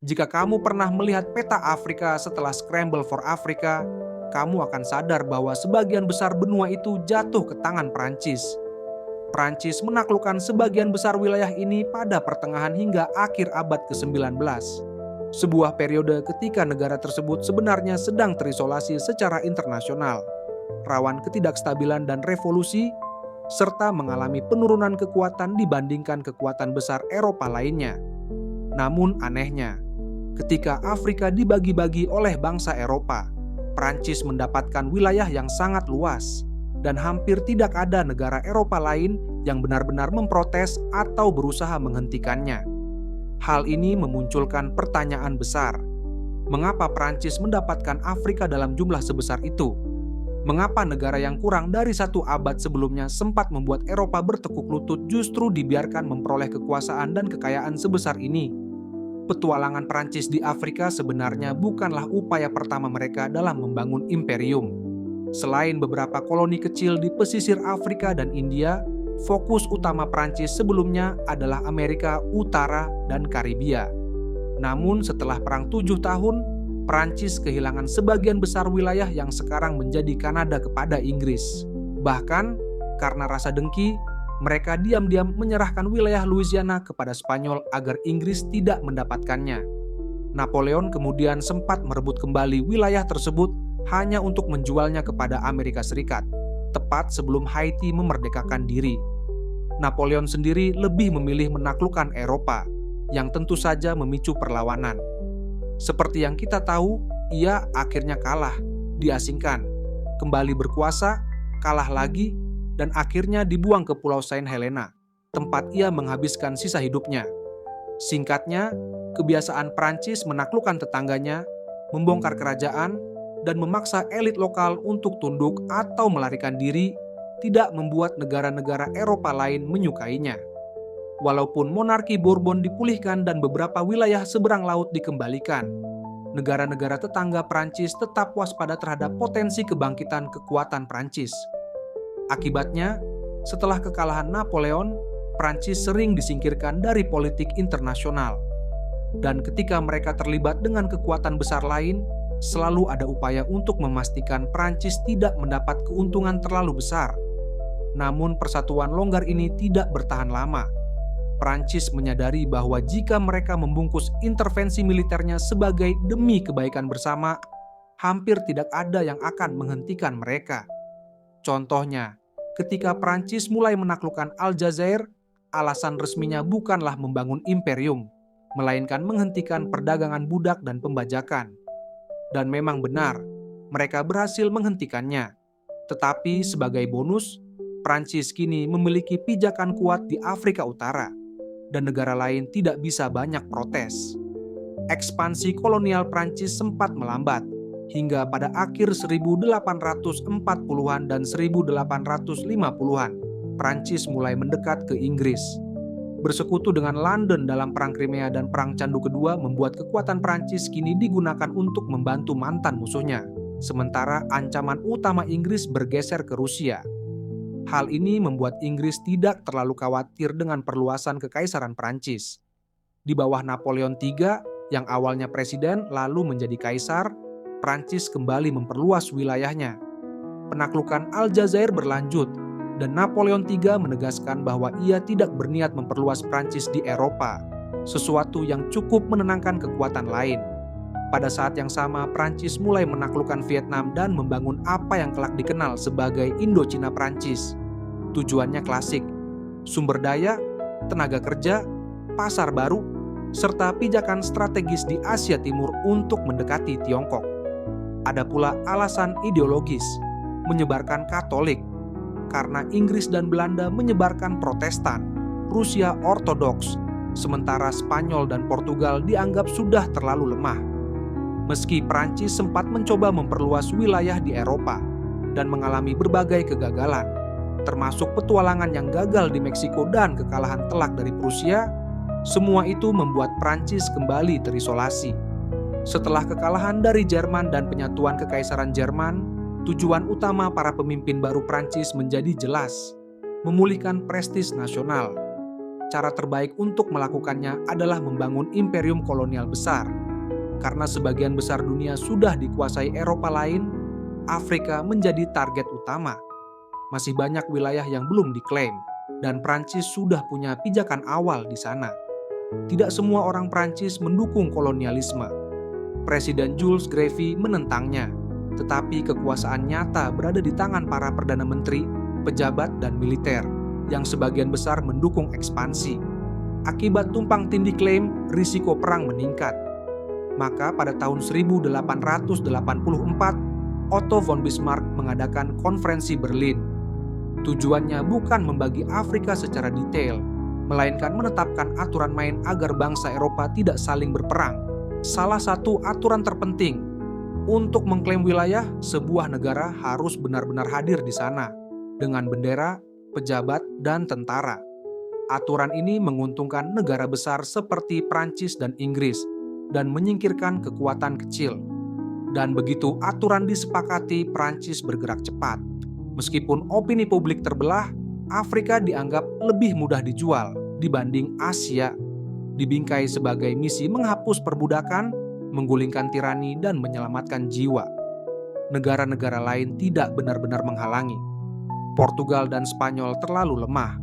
Jika kamu pernah melihat peta Afrika setelah Scramble for Africa, kamu akan sadar bahwa sebagian besar benua itu jatuh ke tangan Prancis. Prancis menaklukkan sebagian besar wilayah ini pada pertengahan hingga akhir abad ke-19. Sebuah periode ketika negara tersebut sebenarnya sedang terisolasi secara internasional, rawan ketidakstabilan dan revolusi, serta mengalami penurunan kekuatan dibandingkan kekuatan besar Eropa lainnya. Namun anehnya, ketika Afrika dibagi-bagi oleh bangsa Eropa, Prancis mendapatkan wilayah yang sangat luas, dan hampir tidak ada negara Eropa lain yang benar-benar memprotes atau berusaha menghentikannya. Hal ini memunculkan pertanyaan besar. Mengapa Prancis mendapatkan Afrika dalam jumlah sebesar itu? Mengapa negara yang kurang dari 1 abad sebelumnya sempat membuat Eropa bertekuk lutut justru dibiarkan memperoleh kekuasaan dan kekayaan sebesar ini? Petualangan Prancis di Afrika sebenarnya bukanlah upaya pertama mereka dalam membangun imperium. Selain beberapa koloni kecil di pesisir Afrika dan India, fokus utama Prancis sebelumnya adalah Amerika Utara dan Karibia. Namun setelah Perang 7 tahun, Prancis kehilangan sebagian besar wilayah yang sekarang menjadi Kanada kepada Inggris. Bahkan, karena rasa dengki, mereka diam-diam menyerahkan wilayah Louisiana kepada Spanyol agar Inggris tidak mendapatkannya. Napoleon kemudian sempat merebut kembali wilayah tersebut hanya untuk menjualnya kepada Amerika Serikat, tepat sebelum Haiti memerdekakan diri. Napoleon sendiri lebih memilih menaklukkan Eropa, yang tentu saja memicu perlawanan. Seperti yang kita tahu, ia akhirnya kalah, diasingkan, kembali berkuasa, kalah lagi, dan akhirnya dibuang ke Pulau Saint Helena, tempat ia menghabiskan sisa hidupnya. Singkatnya, kebiasaan Prancis menaklukkan tetangganya, membongkar kerajaan, dan memaksa elit lokal untuk tunduk atau melarikan diri tidak membuat negara-negara Eropa lain menyukainya. Walaupun monarki Bourbon dipulihkan dan beberapa wilayah seberang laut dikembalikan, negara-negara tetangga Prancis tetap waspada terhadap potensi kebangkitan kekuatan Prancis. Akibatnya, setelah kekalahan Napoleon, Prancis sering disingkirkan dari politik internasional. Dan ketika mereka terlibat dengan kekuatan besar lain, selalu ada upaya untuk memastikan Prancis tidak mendapat keuntungan terlalu besar. Namun persatuan longgar ini tidak bertahan lama. Prancis menyadari bahwa jika mereka membungkus intervensi militernya sebagai demi kebaikan bersama, hampir tidak ada yang akan menghentikan mereka. Contohnya, ketika Prancis mulai menaklukkan Aljazair, alasan resminya bukanlah membangun imperium, melainkan menghentikan perdagangan budak dan pembajakan. Dan memang benar, mereka berhasil menghentikannya. Tetapi sebagai bonus, Prancis kini memiliki pijakan kuat di Afrika Utara, dan negara lain tidak bisa banyak protes. Ekspansi kolonial Prancis sempat melambat, hingga pada akhir 1840-an dan 1850-an, Prancis mulai mendekat ke Inggris. Bersekutu dengan London dalam Perang Crimea dan Perang Candu Kedua membuat kekuatan Prancis kini digunakan untuk membantu mantan musuhnya, sementara ancaman utama Inggris bergeser ke Rusia. Hal ini membuat Inggris tidak terlalu khawatir dengan perluasan kekaisaran Prancis. Di bawah Napoleon III, yang awalnya presiden lalu menjadi kaisar, Prancis kembali memperluas wilayahnya. Penaklukan Aljazair berlanjut, dan Napoleon III menegaskan bahwa ia tidak berniat memperluas Prancis di Eropa, sesuatu yang cukup menenangkan kekuatan lain. Pada saat yang sama, Prancis mulai menaklukkan Vietnam dan membangun apa yang kelak dikenal sebagai Indochina Prancis. Tujuannya klasik, sumber daya, tenaga kerja, pasar baru, serta pijakan strategis di Asia Timur untuk mendekati Tiongkok. Ada pula alasan ideologis, menyebarkan Katolik, karena Inggris dan Belanda menyebarkan Protestan, Rusia Ortodoks, sementara Spanyol dan Portugal dianggap sudah terlalu lemah. Meski Prancis sempat mencoba memperluas wilayah di Eropa dan mengalami berbagai kegagalan, termasuk petualangan yang gagal di Meksiko dan kekalahan telak dari Prusia, semua itu membuat Prancis kembali terisolasi. Setelah kekalahan dari Jerman dan penyatuan Kekaisaran Jerman, tujuan utama para pemimpin baru Prancis menjadi jelas, memulihkan prestis nasional. cara terbaik untuk melakukannya adalah membangun imperium kolonial besar. Karena sebagian besar dunia sudah dikuasai Eropa lain, Afrika menjadi target utama. Masih banyak wilayah yang belum diklaim, dan Prancis sudah punya pijakan awal di sana. Tidak semua orang Prancis mendukung kolonialisme. Presiden Jules Grevy menentangnya, tetapi kekuasaan nyata berada di tangan para perdana menteri, pejabat, dan militer yang sebagian besar mendukung ekspansi. Akibat tumpang tindih klaim, risiko perang meningkat. Maka pada tahun 1884, Otto von Bismarck mengadakan konferensi Berlin. Tujuannya bukan membagi Afrika secara detail, melainkan menetapkan aturan main agar bangsa Eropa tidak saling berperang. Salah satu aturan terpenting, untuk mengklaim wilayah, sebuah negara harus benar-benar hadir di sana, dengan bendera, pejabat, dan tentara. Aturan ini menguntungkan negara besar seperti Prancis dan Inggris, dan menyingkirkan kekuatan kecil. Dan begitu aturan disepakati, Prancis bergerak cepat. Meskipun opini publik terbelah, Afrika dianggap lebih mudah dijual dibanding Asia. Dibingkai sebagai misi menghapus perbudakan, menggulingkan tirani, dan menyelamatkan jiwa. Negara-negara lain tidak benar-benar menghalangi. Portugal dan Spanyol terlalu lemah.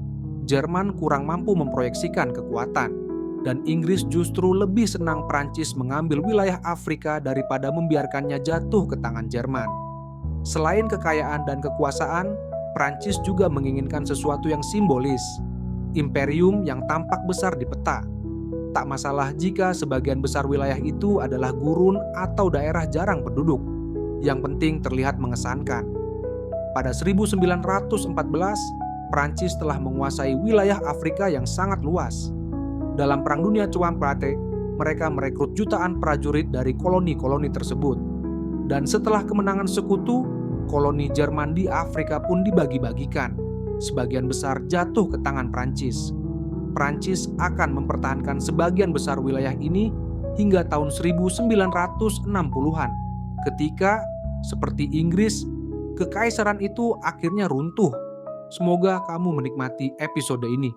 Jerman kurang mampu memproyeksikan kekuatan. Dan Inggris justru lebih senang Prancis mengambil wilayah Afrika daripada membiarkannya jatuh ke tangan Jerman. Selain kekayaan dan kekuasaan, Prancis juga menginginkan sesuatu yang simbolis, imperium yang tampak besar di peta. Tak masalah jika sebagian besar wilayah itu adalah gurun atau daerah jarang penduduk. Yang penting terlihat mengesankan. Pada 1914, Prancis telah menguasai wilayah Afrika yang sangat luas. Dalam Perang Dunia Cuamprate, mereka merekrut jutaan prajurit dari koloni-koloni tersebut. Dan setelah kemenangan sekutu, koloni Jerman di Afrika pun dibagi-bagikan. Sebagian besar jatuh ke tangan Prancis. Prancis akan mempertahankan sebagian besar wilayah ini hingga tahun 1960-an, ketika, seperti Inggris, kekaisaran itu akhirnya runtuh. Semoga kamu menikmati episode ini.